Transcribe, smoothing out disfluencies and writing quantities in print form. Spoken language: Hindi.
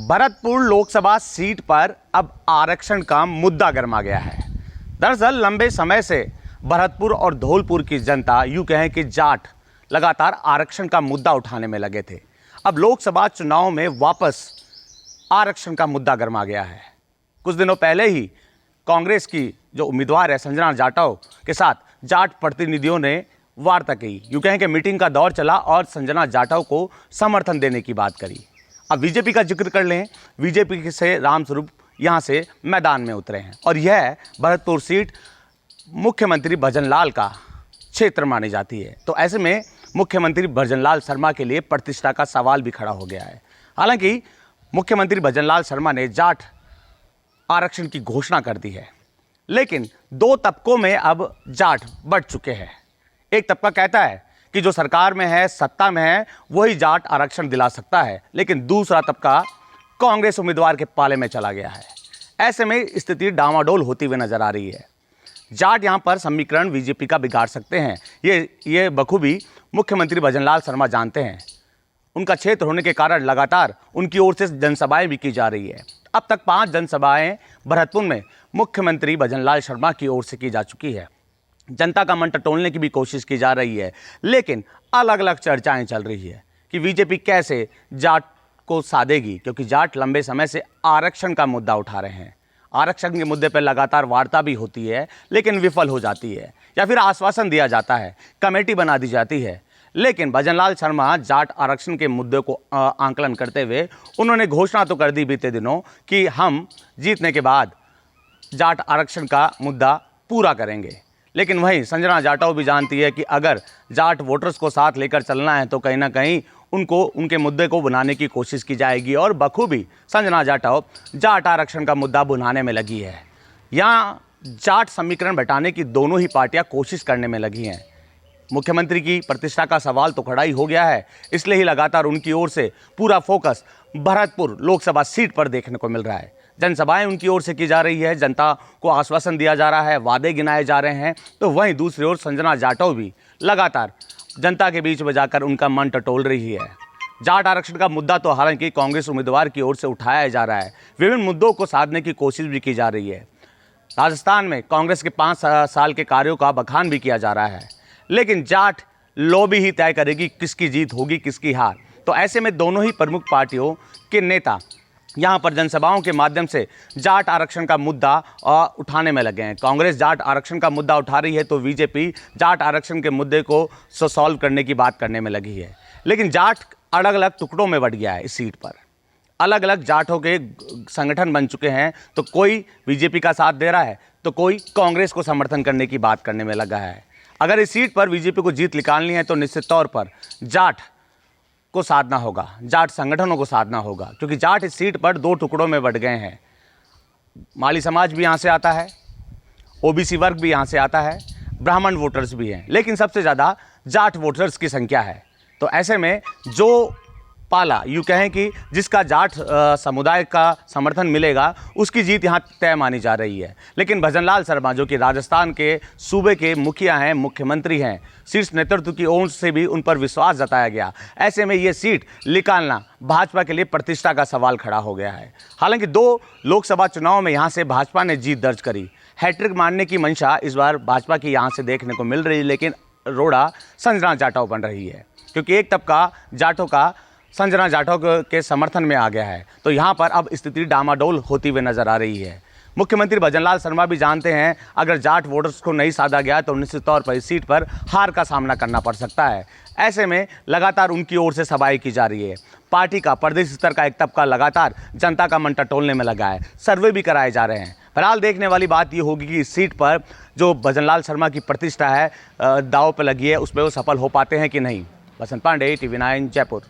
भरतपुर लोकसभा सीट पर अब आरक्षण का मुद्दा गरमा गया है। दरअसल लंबे समय से भरतपुर और धौलपुर की जनता यूं कहें कि जाट लगातार आरक्षण का मुद्दा उठाने में लगे थे। अब लोकसभा चुनाव में वापस आरक्षण का मुद्दा गरमा गया है। कुछ दिनों पहले ही कांग्रेस की जो उम्मीदवार है संजना जाटव के साथ जाट प्रतिनिधियों ने वार्ता की, यूं कहें कि मीटिंग का दौर चला और संजना जाटव को समर्थन देने की बात करी। अब बीजेपी का जिक्र कर लें, बीजेपी से रामस्वरूप यहां से मैदान में उतरे हैं और यह भरतपुर सीट मुख्यमंत्री भजनलाल का क्षेत्र मानी जाती है। तो ऐसे में मुख्यमंत्री भजनलाल शर्मा के लिए प्रतिष्ठा का सवाल भी खड़ा हो गया है। हालांकि मुख्यमंत्री भजनलाल शर्मा ने जाट आरक्षण की घोषणा कर दी है, लेकिन दो तबकों में अब जाट बढ़ चुके हैं। एक तबका कहता है कि जो सरकार में है, सत्ता में है, वही जाट आरक्षण दिला सकता है, लेकिन दूसरा तबका कांग्रेस उम्मीदवार के पाले में चला गया है। ऐसे में स्थिति डामाडोल होती हुई नजर आ रही है। जाट यहां पर समीकरण बीजेपी का बिगाड़ सकते हैं, ये बखूबी मुख्यमंत्री भजनलाल शर्मा जानते हैं। उनका क्षेत्र होने के कारण लगातार उनकी ओर से जनसभाएं भी की जा रही है। अब तक 5 जनसभाएं भरतपुर में मुख्यमंत्री भजनलाल शर्मा की ओर से की जा चुकी है। जनता का मन टटोलने की भी कोशिश की जा रही है, लेकिन अलग अलग चर्चाएं चल रही है कि बीजेपी कैसे जाट को साधेगी, क्योंकि जाट लंबे समय से आरक्षण का मुद्दा उठा रहे हैं। आरक्षण के मुद्दे पर लगातार वार्ता भी होती है, लेकिन विफल हो जाती है, या फिर आश्वासन दिया जाता है, कमेटी बना दी जाती है। लेकिन भजनलाल शर्मा जाट आरक्षण के मुद्दे को आंकलन करते हुए उन्होंने घोषणा तो कर दी बीते दिनों कि हम जीतने के बाद जाट आरक्षण का मुद्दा पूरा करेंगे। लेकिन वहीं संजना जाटव भी जानती है कि अगर जाट वोटर्स को साथ लेकर चलना है तो कहीं ना कहीं उनको उनके मुद्दे को बुनाने की कोशिश की जाएगी, और बखूबी संजना जाटव जाट आरक्षण का मुद्दा बुनाने में लगी है। यहाँ जाट समीकरण बैठाने की दोनों ही पार्टियां कोशिश करने में लगी हैं। मुख्यमंत्री की प्रतिष्ठा का सवाल तो खड़ा ही हो गया है, इसलिए ही लगातार उनकी ओर से पूरा फोकस भरतपुर लोकसभा सीट पर देखने को मिल रहा है। जनसभाएं उनकी ओर से की जा रही है, जनता को आश्वासन दिया जा रहा है, वादे गिनाए जा रहे हैं। तो वहीं दूसरी ओर संजना जाटव भी लगातार जनता के बीच में जाकर उनका मन टटोल रही है। जाट आरक्षण का मुद्दा तो हालांकि कांग्रेस उम्मीदवार की ओर से उठाया जा रहा है, विभिन्न मुद्दों को साधने की कोशिश भी की जा रही है। राजस्थान में कांग्रेस के 5 साल के कार्यों का बखान भी किया जा रहा है, लेकिन जाट लॉबी ही तय करेगी किसकी जीत होगी, किसकी हार। तो ऐसे में दोनों ही प्रमुख पार्टियों के नेता यहाँ पर जनसभाओं के माध्यम से जाट आरक्षण का मुद्दा उठाने में लगे हैं। कांग्रेस जाट आरक्षण का मुद्दा उठा रही है, तो बीजेपी जाट आरक्षण के मुद्दे को सॉल्व करने की बात करने में लगी है। लेकिन जाट अलग अलग टुकड़ों में बंट गया है। इस सीट पर अलग अलग जाटों के संगठन बन चुके हैं, तो कोई बीजेपी का साथ दे रहा है, तो कोई कांग्रेस को समर्थन करने की बात करने में लगा है। अगर इस सीट पर बीजेपी को जीत निकालनी है तो निश्चित तौर पर जाट को साधना होगा, जाट संगठनों को साधना होगा, क्योंकि जाट इस सीट पर 2 टुकड़ों में बंट गए हैं। माली समाज भी यहाँ से आता है, ओबीसी वर्ग भी यहाँ से आता है, ब्राह्मण वोटर्स भी हैं, लेकिन सबसे ज़्यादा जाट वोटर्स की संख्या है। तो ऐसे में जो पाला यूँ कहें कि जिसका जाट समुदाय का समर्थन मिलेगा, उसकी जीत यहाँ तय मानी जा रही है। लेकिन भजनलाल शर्मा जो कि राजस्थान के सूबे के मुखिया हैं, मुख्यमंत्री हैं, शीर्ष नेतृत्व की ओर से भी उन पर विश्वास जताया गया। ऐसे में ये सीट निकालना भाजपा के लिए प्रतिष्ठा का सवाल खड़ा हो गया है। हालांकि 2 लोकसभा चुनाव में यहाँ से भाजपा ने जीत दर्ज करी। हैट्रिक मारने की मंशा इस बार भाजपा की यहाँ से देखने को मिल रही है, लेकिन रोड़ा संजना जाटव बन रही है, क्योंकि एक तबका जाटों का संजना जाटव के समर्थन में आ गया है। तो यहाँ पर अब स्थिति डामाडोल होती हुई नजर आ रही है। मुख्यमंत्री भजनलाल शर्मा भी जानते हैं अगर जाट वोटर्स को नहीं साधा गया तो निश्चित तौर पर इस सीट पर हार का सामना करना पड़ सकता है। ऐसे में लगातार उनकी ओर से सभाएं की जा रही है। पार्टी का प्रदेश स्तर का एक तबका लगातार जनता का मन टटोलने में लगा है, सर्वे भी कराए जा रहे हैं। फिलहाल देखने वाली बात ये होगी कि इस सीट पर जो भजनलाल शर्मा की प्रतिष्ठा है दांव पर लगी है, उसमें वो सफल हो पाते हैं कि नहीं। बसंत पांडे, TV9 जयपुर।